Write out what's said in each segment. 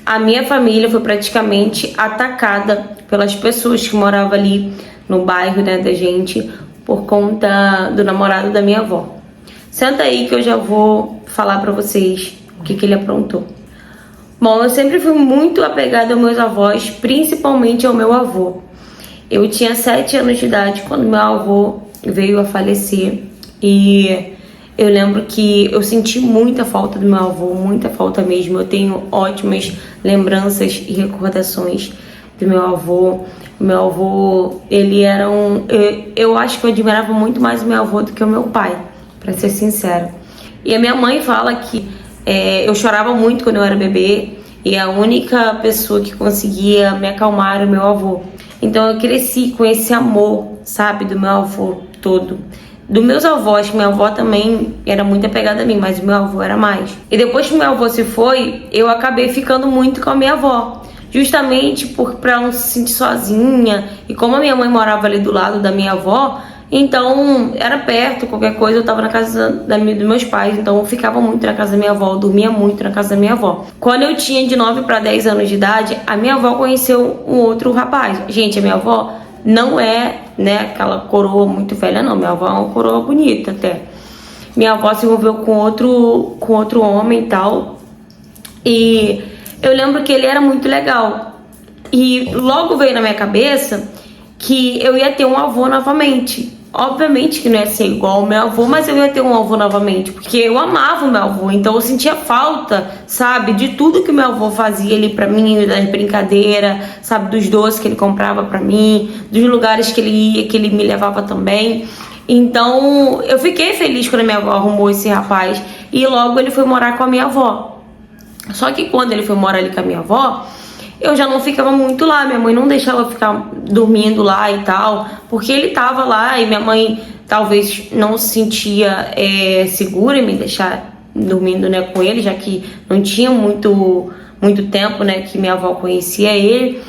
a minha família foi praticamente atacada pelas pessoas que moravam ali no bairro, né, da gente, por conta do namorado da minha avó. Senta aí que eu já vou falar pra vocês o que ele aprontou. Bom, eu sempre fui muito apegada aos meus avós, principalmente ao meu avô. Eu tinha 7 anos de idade quando meu avô veio a falecer e eu lembro que eu senti muita falta do meu avô, muita falta mesmo. Eu tenho ótimas lembranças e recordações do meu avô. Meu avô, ele era eu acho que eu admirava muito mais o meu avô do que o meu pai, pra ser sincera. E a minha mãe fala que eu chorava muito quando eu era bebê e a única pessoa que conseguia me acalmar era o meu avô. Então eu cresci com esse amor, sabe, do meu avô todo. Dos meus avós, que minha avó também era muito apegada a mim, mas o meu avô era mais. E depois que meu avô se foi, eu acabei ficando muito com a minha avó. Justamente pra ela não se sentir sozinha. E como a minha mãe morava ali do lado da minha avó, então era perto, qualquer coisa eu tava na casa dos meus pais. Então eu ficava muito na casa da minha avó, eu dormia muito na casa da minha avó. Quando eu tinha de 9 para 10 anos de idade, a minha avó conheceu um outro rapaz. Gente, a minha avó não é, né, aquela coroa muito velha, não. Minha avó é uma coroa bonita até. Minha avó se envolveu com outro homem e tal. E eu lembro que ele era muito legal. E logo veio na minha cabeça que eu ia ter um avô novamente. Obviamente que não ia ser igual ao meu avô, mas eu ia ter um avô novamente, porque eu amava o meu avô, então eu sentia falta, sabe, de tudo que o meu avô fazia ali pra mim, das brincadeiras, sabe, dos doces que ele comprava pra mim, dos lugares que ele ia, que ele me levava também. Então eu fiquei feliz quando a minha avó arrumou esse rapaz e logo ele foi morar com a minha avó. Só que quando ele foi morar ali com a minha avó, eu já não ficava muito lá, minha mãe não deixava eu ficar dormindo lá e tal, porque ele tava lá e minha mãe talvez não se sentia segura em me deixar dormindo, né, com ele, já que não tinha muito tempo, né, que minha avó conhecia ele,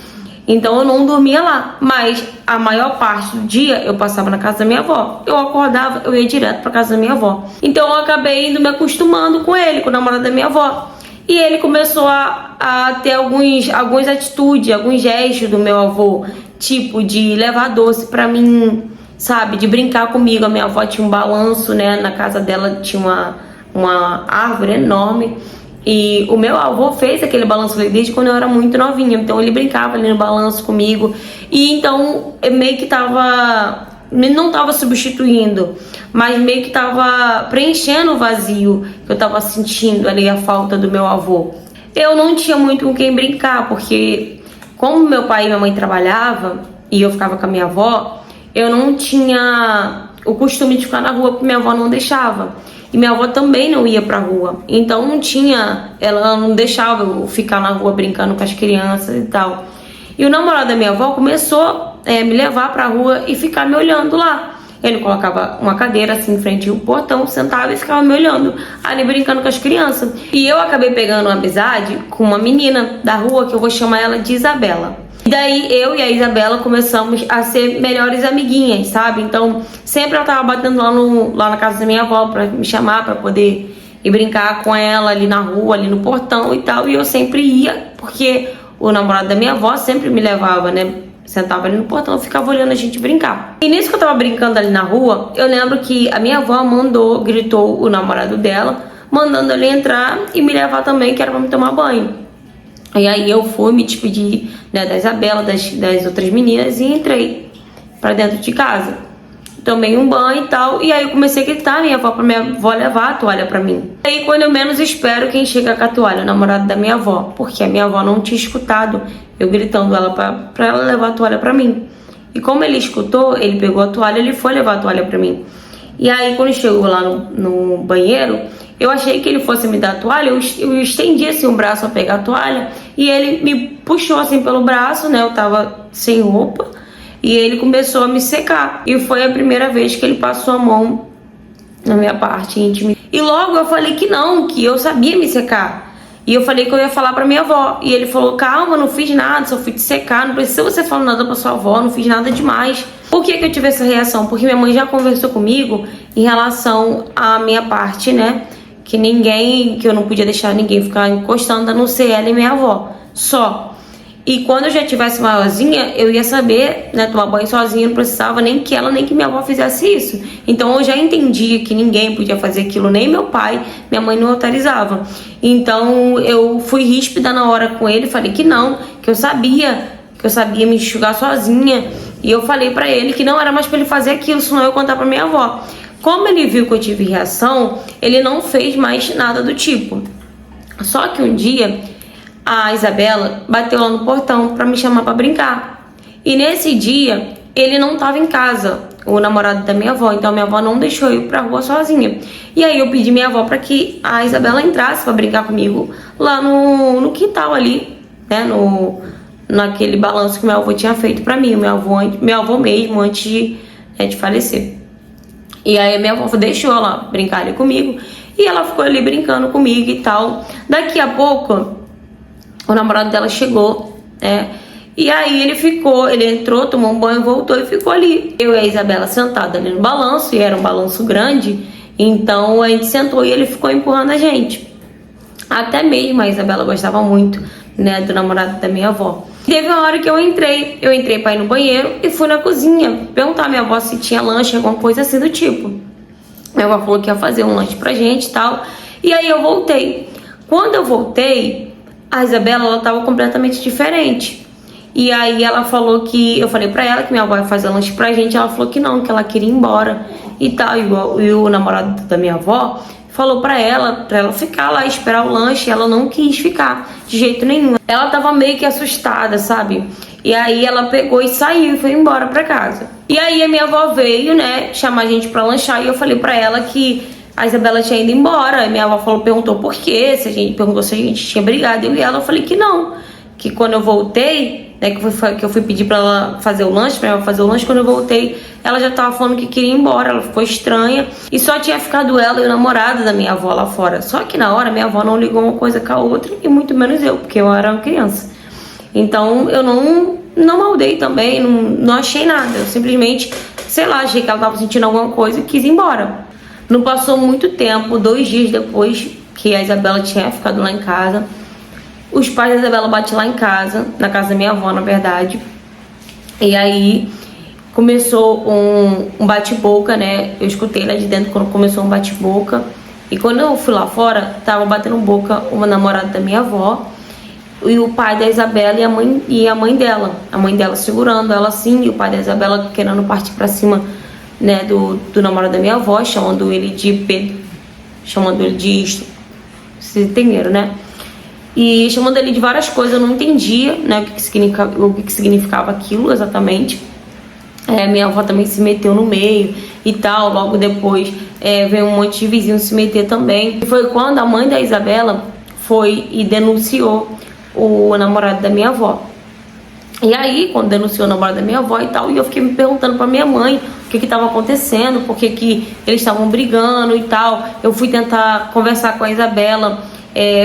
então eu não dormia lá, mas a maior parte do dia eu passava na casa da minha avó, eu acordava, eu ia direto pra casa da minha avó, então eu acabei indo me acostumando com ele, com o namorado da minha avó. E ele começou a ter algumas atitudes, alguns gestos do meu avô, tipo de levar doce pra mim, sabe, de brincar comigo. A minha avó tinha um balanço, né, na casa dela tinha uma árvore enorme. E o meu avô fez aquele balanço ali desde quando eu era muito novinha, então ele brincava ali no balanço comigo. E então eu meio que não tava substituindo, mas meio que tava preenchendo o vazio que eu tava sentindo ali, a falta do meu avô. Eu não tinha muito com quem brincar, porque como meu pai e minha mãe trabalhavam e eu ficava com a minha avó, eu não tinha o costume de ficar na rua porque minha avó não deixava. E minha avó também não ia pra rua, então ela não deixava eu ficar na rua brincando com as crianças e tal. E o namorado da minha avó começou a me levar pra rua e ficar me olhando lá. Ele colocava uma cadeira assim em frente ao portão, sentava e ficava me olhando ali brincando com as crianças. E eu acabei pegando uma amizade com uma menina da rua que eu vou chamar ela de Isabela. E daí eu e a Isabela começamos a ser melhores amiguinhas, sabe? Então sempre ela tava batendo lá na casa da minha avó pra me chamar, pra poder ir brincar com ela ali na rua, ali no portão e tal. E eu sempre ia, porque o namorado da minha avó sempre me levava, né? Sentava ali no portão e ficava olhando a gente brincar. E nisso que eu tava brincando ali na rua, eu lembro que a minha avó gritou o namorado dela, mandando ele entrar e me levar também, que era pra me tomar banho. E aí eu fui me despedir, né, da Isabela, das outras meninas e entrei pra dentro de casa. Tomei um banho e tal, e aí eu comecei a gritar pra minha avó levar a toalha pra mim. Aí quando eu menos espero, quem chega com a toalha? O namorado da minha avó, porque a minha avó não tinha escutado eu gritando ela pra ela levar a toalha pra mim. E como ele escutou, ele pegou a toalha, ele foi levar a toalha pra mim. E aí quando chegou lá no banheiro, eu achei que ele fosse me dar a toalha, eu estendi assim um braço a pegar a toalha, e ele me puxou assim pelo braço, né, eu tava sem roupa, e ele começou a me secar. E foi a primeira vez que ele passou a mão na minha parte íntima. E logo eu falei que não, que eu sabia me secar. E eu falei que eu ia falar pra minha avó. E ele falou, calma, não fiz nada, só fui te secar, não precisa você falar nada pra sua avó, não fiz nada demais. Por que eu tive essa reação? Porque minha mãe já conversou comigo em relação à minha parte, né? Que eu não podia deixar ninguém ficar encostando, a não ser ela e minha avó. só. E quando eu já tivesse maiorzinha, eu ia saber, né, tomar banho sozinha, não precisava nem que ela, nem que minha avó fizesse isso. Então eu já entendia que ninguém podia fazer aquilo, nem meu pai, minha mãe não autorizava. Então eu fui ríspida na hora com ele, falei que não, que eu sabia me enxugar sozinha. E eu falei pra ele que não era mais pra ele fazer aquilo, senão eu contar pra minha avó. Como ele viu que eu tive reação, ele não fez mais nada do tipo. Só que um dia a Isabela bateu lá no portão pra me chamar pra brincar. E nesse dia ele não tava em casa, o namorado da minha avó. Então minha avó não deixou eu ir pra rua sozinha. E aí eu pedi minha avó pra que a Isabela entrasse pra brincar comigo lá no quintal ali, né, naquele balanço que meu avô tinha feito pra mim, meu avô mesmo, antes de falecer. E aí minha avó deixou ela brincar ali comigo, e ela ficou ali brincando comigo e tal. Daqui a pouco, o namorado dela chegou, né? E aí ele entrou, tomou um banho, voltou e ficou ali. Eu e a Isabela sentada ali no balanço, e era um balanço grande, então a gente sentou e ele ficou empurrando a gente. Até mesmo a Isabela gostava muito, né, do namorado da minha avó. Teve uma hora que eu entrei pra ir no banheiro e fui na cozinha perguntar à minha avó se tinha lanche, alguma coisa assim do tipo. Minha avó falou que ia fazer um lanche pra gente e tal. E aí eu voltei. Quando eu voltei, a Isabela, ela tava completamente diferente. E aí ela falou que... Eu falei pra ela que minha avó ia fazer lanche pra gente. Ela falou que não, que ela queria ir embora e tal. E o namorado da minha avó falou pra ela ficar lá, esperar o lanche. Ela não quis ficar de jeito nenhum. Ela tava meio que assustada, sabe? E aí ela pegou e saiu e foi embora pra casa. E aí a minha avó veio, né, chamar a gente pra lanchar. E eu falei pra ela que a Isabela tinha ido embora. E minha avó perguntou por quê, perguntou se a gente tinha brigado. Eu falei que não, que quando eu voltei, né, que eu fui pedir pra ela fazer o lanche, pra ela fazer o lanche, quando eu voltei, ela já tava falando que queria ir embora. Ela ficou estranha e só tinha ficado ela e o namorado da minha avó lá fora. Só que na hora minha avó não ligou uma coisa com a outra, e muito menos eu, porque eu era uma criança. Então eu não maldei também, não achei nada. Eu simplesmente, sei lá, achei que ela tava sentindo alguma coisa e quis ir embora. Não passou muito tempo, 2 dias depois que a Isabela tinha ficado lá em casa, os pais da Isabela batem lá em casa, na casa da minha avó, na verdade. E aí começou um bate-boca, né? Eu escutei lá de dentro quando começou um bate-boca. E quando eu fui lá fora, tava batendo boca uma namorada da minha avó e o pai da Isabela e a mãe dela. A mãe dela segurando ela assim, e o pai da Isabela querendo partir pra cima, né, do namorado da minha avó, chamando ele de Pedro, chamando ele de isto. Vocês entenderam, né? E chamando ele de várias coisas, eu não entendia, né, o que significava aquilo exatamente. Minha avó também se meteu no meio e tal. Logo depois veio um monte de vizinhos se meter também. E foi quando a mãe da Isabela foi e denunciou o namorado da minha avó. E aí, quando denunciou o namorado da minha avó e tal, e eu fiquei me perguntando pra minha mãe o que estava acontecendo, por que eles estavam brigando e tal. Eu fui tentar conversar com a Isabela.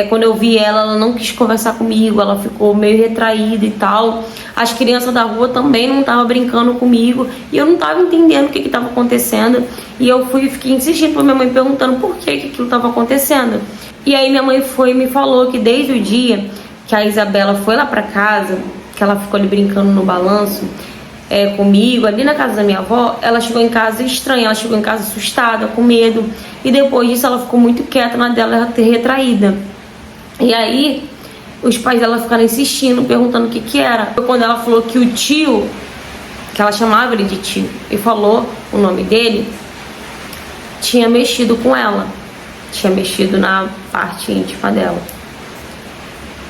Quando eu vi ela não quis conversar comigo, ela ficou meio retraída e tal. As crianças da rua também não estavam brincando comigo e eu não estava entendendo o que estava acontecendo. E eu fiquei insistindo pra minha mãe, perguntando por que aquilo estava acontecendo. E aí minha mãe me falou que desde o dia que a Isabela foi lá pra casa, que ela ficou ali brincando no balanço comigo, ali na casa da minha avó, ela chegou em casa estranha, ela chegou em casa assustada, com medo, e depois disso ela ficou muito quieta na dela, retraída. E aí os pais dela ficaram insistindo, perguntando o que era. Foi quando ela falou que o tio, que ela chamava ele de tio, e falou o nome dele, tinha mexido com ela, tinha mexido na parte íntima dela,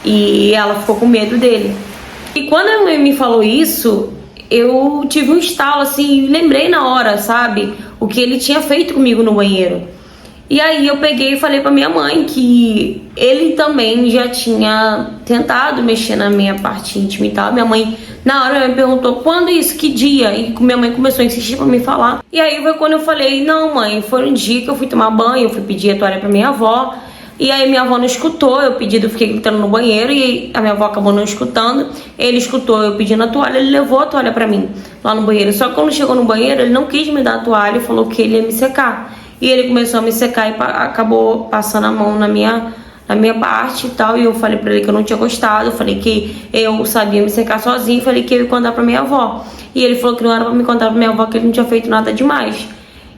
e ela ficou com medo dele. E quando a mãe me falou isso, eu tive um estalo assim, lembrei na hora, sabe, o que ele tinha feito comigo no banheiro. E aí eu peguei e falei pra minha mãe que ele também já tinha tentado mexer na minha parte íntima e tal. Minha mãe, na hora, me perguntou quando isso, que dia? E minha mãe começou a insistir pra me falar. E aí foi quando eu falei, não mãe, foi um dia que eu fui tomar banho, eu fui pedir a toalha pra minha avó. E aí minha avó não escutou, eu fiquei gritando no banheiro e a minha avó acabou não escutando. Ele escutou eu pedindo a toalha, ele levou a toalha pra mim lá no banheiro. Só que quando chegou no banheiro, ele não quis me dar a toalha e falou que ele ia me secar. E ele começou a me secar e acabou passando a mão na minha parte e tal, e eu falei pra ele que eu não tinha gostado, eu falei que eu sabia me secar sozinho, falei que eu ia contar pra minha avó. E ele falou que não era pra me contar pra minha avó, que ele não tinha feito nada demais.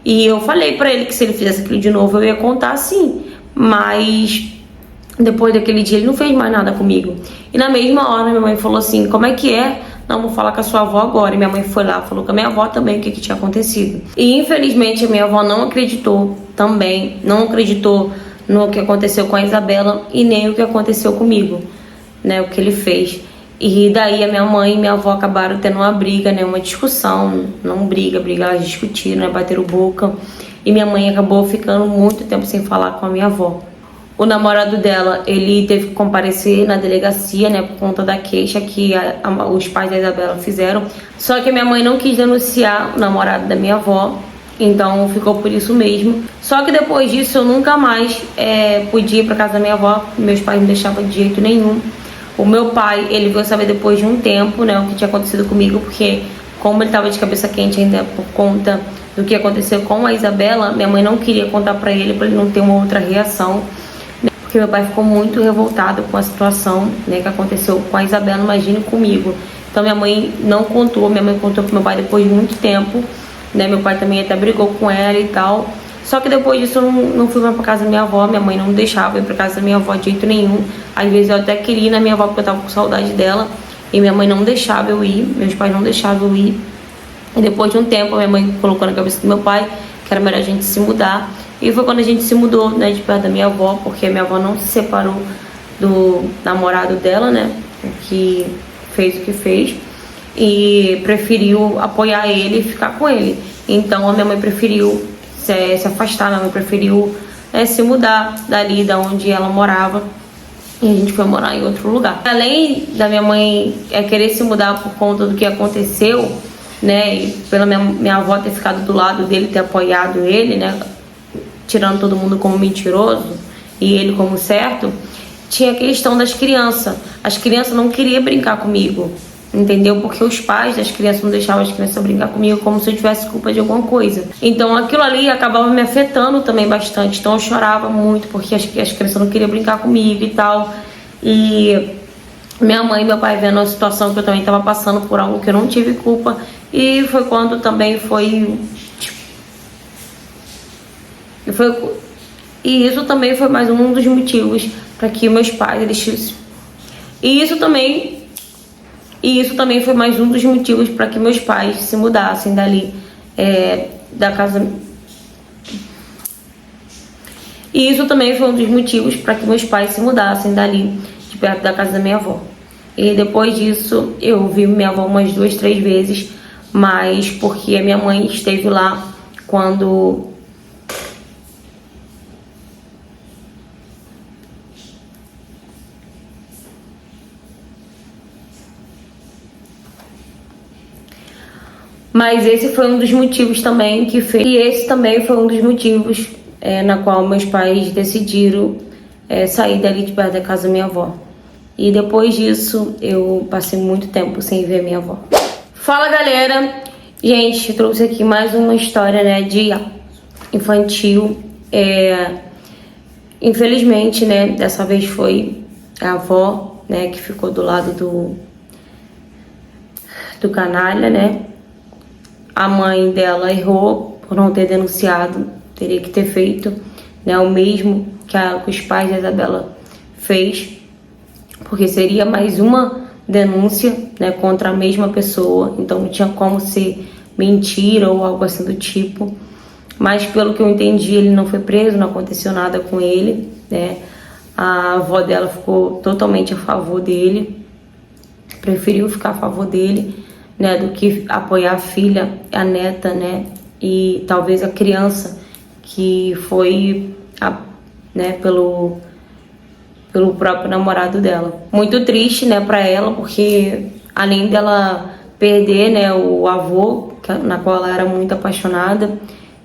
E eu falei pra ele que se ele fizesse aquilo de novo, eu ia contar sim, mas depois daquele dia ele não fez mais nada comigo. E na mesma hora minha mãe falou assim, como é que é? Não, vou falar com a sua avó agora. E minha mãe foi lá, falou com a minha avó também o que tinha acontecido. E infelizmente a minha avó não acreditou também, não acreditou no que aconteceu com a Isabela e nem o que aconteceu comigo, né, o que ele fez. E daí a minha mãe e minha avó acabaram tendo uma briga, né, uma discussão, não briga, elas discutiram, né, bateram boca. E minha mãe acabou ficando muito tempo sem falar com a minha avó. O namorado dela, ele teve que comparecer na delegacia, né, por conta da queixa que os pais da Isabela fizeram. Só que a minha mãe não quis denunciar o namorado da minha avó, então ficou por isso mesmo. Só que depois disso eu nunca mais podia ir pra casa da minha avó, meus pais não deixavam de jeito nenhum. O meu pai, ele veio saber depois de um tempo, né, o que tinha acontecido comigo, porque como ele tava de cabeça quente ainda por conta do que aconteceu com a Isabela, minha mãe não queria contar pra ele não ter uma outra reação. Porque meu pai ficou muito revoltado com a situação, né, que aconteceu com a Isabela, imagine comigo. Então minha mãe não contou, minha mãe contou pro meu pai depois de muito tempo, né, meu pai também até brigou com ela e tal. Só que depois disso eu não fui mais pra casa da minha avó, minha mãe não deixava ir pra casa da minha avó de jeito nenhum. Às vezes eu até queria ir na minha avó porque eu tava com saudade dela, e minha mãe não deixava eu ir, meus pais não deixavam eu ir. E depois de um tempo a minha mãe colocou na cabeça do meu pai que era melhor a gente se mudar. E foi quando a gente se mudou, né, de perto da minha avó, porque a minha avó não se separou do namorado dela, né, que fez o que fez, e preferiu apoiar ele e ficar com ele. Então a minha mãe preferiu se afastar, minha mãe preferiu se mudar dali da onde ela morava, e a gente foi morar em outro lugar. Além da minha mãe querer se mudar por conta do que aconteceu, né, e pela minha avó ter ficado do lado dele, ter apoiado ele, né, tirando todo mundo como mentiroso e ele como certo, tinha a questão das crianças. As crianças não queriam brincar comigo, entendeu? Porque os pais das crianças não deixavam as crianças brincar comigo como se eu tivesse culpa de alguma coisa. Então aquilo ali acabava me afetando também bastante. Então eu chorava muito porque as crianças não queriam brincar comigo e tal. E minha mãe e meu pai vendo a situação que eu também estava passando por algo que eu não tive culpa. E foi quando também E isso também foi mais um dos motivos para que meus pais E isso também foi mais um dos motivos para que meus pais se mudassem dali da casa. E isso também foi um dos motivos para que meus pais se mudassem dali de perto da casa da minha avó. E depois disso eu vi minha avó umas 2, 3 vezes, mas porque a minha mãe esteve lá quando Mas esse foi um dos motivos também que fez. E esse também foi um dos motivos na qual meus pais decidiram sair dali de perto da casa da minha avó. E depois disso, eu passei muito tempo sem ver minha avó. Fala, galera! Gente, eu trouxe aqui mais uma história, né, de infantil. Infelizmente, né, dessa vez foi a avó, né, que ficou do lado do canalha, né? A mãe dela errou por não ter denunciado, teria que ter feito, né, o mesmo que os pais da Isabela fez, porque seria mais uma denúncia, né, contra a mesma pessoa, então não tinha como ser mentira ou algo assim do tipo. Mas pelo que eu entendi, ele não foi preso, não aconteceu nada com ele, né? A avó dela ficou totalmente a favor dele, preferiu ficar a favor dele, né, do que apoiar a filha, a neta, né, e talvez a criança que foi, né, pelo próprio namorado dela. Muito triste, né, para ela, porque além dela perder, né, o avô, na qual ela era muito apaixonada,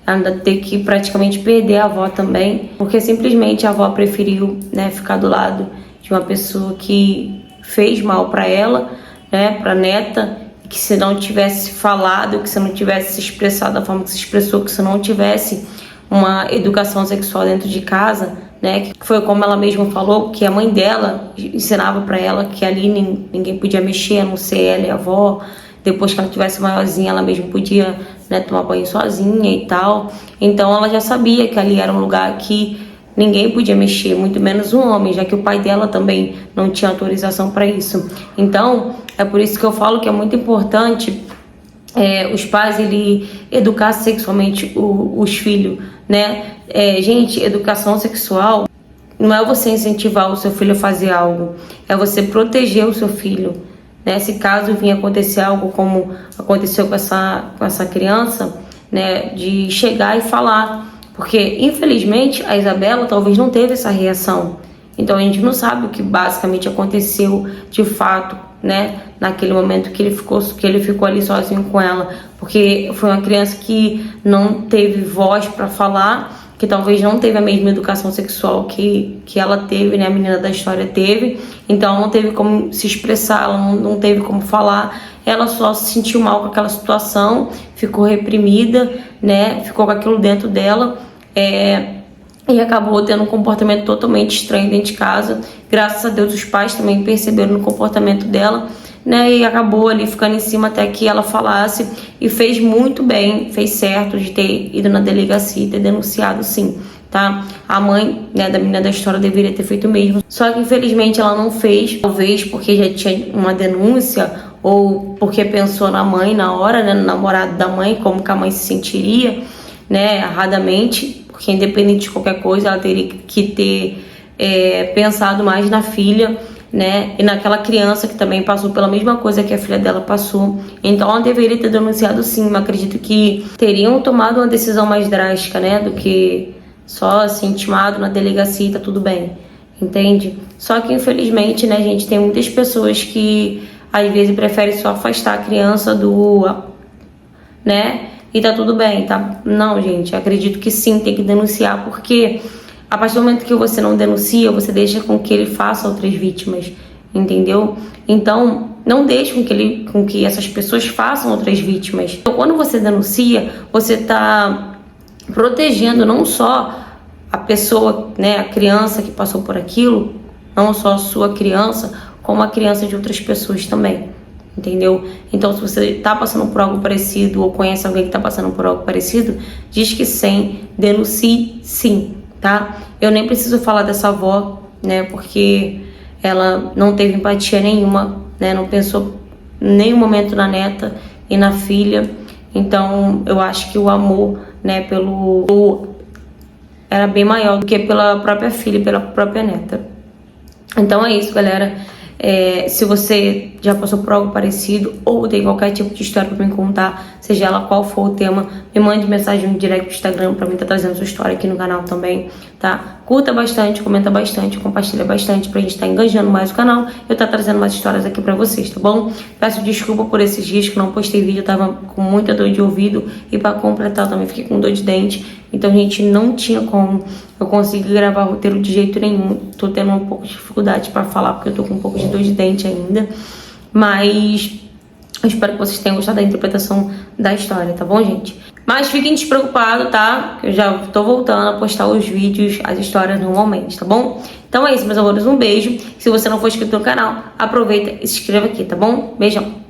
ainda ter que praticamente perder a avó também, porque simplesmente a avó preferiu, né, ficar do lado de uma pessoa que fez mal para ela, né, para neta, que se não tivesse falado, que se não tivesse se expressado da forma que se expressou, que se não tivesse uma educação sexual dentro de casa, né? Que foi como ela mesma falou, que a mãe dela ensinava para ela que ali ninguém podia mexer, a não ser ela e a avó. Depois que ela tivesse maiorzinha, ela mesma podia, né, tomar banho sozinha e tal. Então ela já sabia que ali era um lugar que ninguém podia mexer, muito menos um homem, já que o pai dela também não tinha autorização para isso. Então é por isso que eu falo que é muito importante os pais ele educar sexualmente os filhos, né? Gente, educação sexual não é você incentivar o seu filho a fazer algo, é você proteger o seu filho, né? Se caso vinha acontecer algo como aconteceu com essa criança, né? De chegar e falar, porque infelizmente a Isabela talvez não teve essa reação. Então a gente não sabe o que basicamente aconteceu de fato, né? Naquele momento que ele ficou ali sozinho com ela, porque foi uma criança que não teve voz para falar, que talvez não teve a mesma educação sexual que ela teve, né? A menina da história teve, então não teve como se expressar, ela não teve como falar, ela só se sentiu mal com aquela situação, ficou reprimida, né? Ficou com aquilo dentro dela, e acabou tendo um comportamento totalmente estranho dentro de casa. Graças a Deus os pais também perceberam no comportamento dela, né? E acabou ali ficando em cima até que ela falasse, e fez muito bem, fez certo de ter ido na delegacia e ter denunciado, sim, tá? A mãe, né, da menina da história deveria ter feito o mesmo, só que infelizmente ela não fez, talvez porque já tinha uma denúncia ou porque pensou na mãe na hora, né, no namorado da mãe, como que a mãe se sentiria, né, erradamente, porque independente de qualquer coisa ela teria que ter pensado mais na filha, né, e naquela criança que também passou pela mesma coisa que a filha dela passou. Então ela deveria ter denunciado, sim, mas acredito que teriam tomado uma decisão mais drástica, né, do que só assim intimado na delegacia e tá tudo bem, entende? Só que infelizmente, né, gente, tem muitas pessoas que às vezes preferem só afastar a criança né, e tá tudo bem, tá? Não, gente, acredito que sim, tem que denunciar, porque a partir do momento que você não denuncia, você deixa com que ele faça outras vítimas, entendeu? Então, não deixe com que essas pessoas façam outras vítimas. Então, quando você denuncia, você tá protegendo não só a pessoa, né, a criança que passou por aquilo, não só a sua criança, como a criança de outras pessoas também. Entendeu? Então, se você tá passando por algo parecido ou conhece alguém que tá passando por algo parecido, diz que sim, denuncie sim, tá? Eu nem preciso falar dessa avó, né? Porque ela não teve empatia nenhuma, né? Não pensou em nenhum momento na neta e na filha. Então, eu acho que o amor, né, era bem maior do que pela própria filha e pela própria neta. Então é isso, galera. Se você já passou por algo parecido ou tem qualquer tipo de história para me contar, seja ela qual for o tema, me mande mensagem no direct do Instagram para mim estar trazendo sua história aqui no canal também, tá? Curta bastante, comenta bastante, compartilha bastante pra gente estar engajando mais o canal e eu estar trazendo mais histórias aqui pra vocês, tá bom? Peço desculpa por esses dias que não postei vídeo, eu tava com muita dor de ouvido e para completar eu também fiquei com dor de dente. Então, gente, não tinha como eu conseguir gravar roteiro de jeito nenhum. Tô tendo um pouco de dificuldade pra falar, porque eu tô com um pouco de dor de dente ainda. Mas eu espero que vocês tenham gostado da interpretação da história, tá bom, gente? Mas fiquem despreocupados, tá? Eu já tô voltando a postar os vídeos, as histórias normalmente, tá bom? Então é isso, meus amores. Um beijo. Se você não for inscrito no canal, aproveita e se inscreva aqui, tá bom? Beijão.